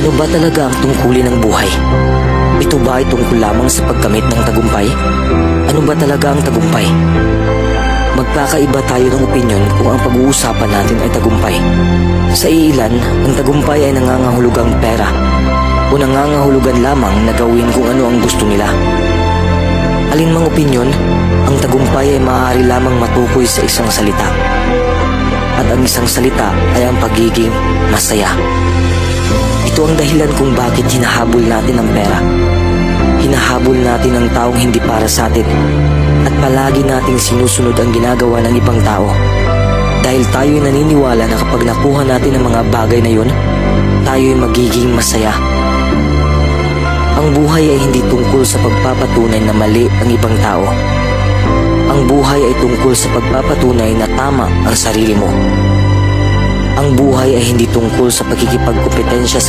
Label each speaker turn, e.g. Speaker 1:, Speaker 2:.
Speaker 1: Ano ba talaga ang tungkulin ng buhay? Ito ba ay tungkol lamang sa pagkamit ng tagumpay? Ano ba talaga ang tagumpay? Magkakaiba tayo ng opinyon kung ang pag-uusapan natin ay tagumpay. Sa iilan, ang tagumpay ay nangangahulugang pera o nangangahulugan lamang na gawin kung ano ang gusto nila. Alinmang opinyon, ang tagumpay ay maaari lamang matukoy sa isang salita. At ang isang salita ay ang pagiging masaya. Ito ang dahilan kung bakit hinahabol natin ang pera. Hinahabol natin ang taong hindi para sa atin at palagi nating sinusunod ang ginagawa ng ibang tao. Dahil tayo'y naniniwala na kapag nakuha natin ang mga bagay na yun, tayo'y magiging masaya. Ang buhay ay hindi tungkol sa pagpapatunay na mali ang ibang tao. Ang buhay ay tungkol sa pagpapatunay na tama ang sarili mo. Ang buhay ay hindi tungkol sa pagkikipagkompetensya sa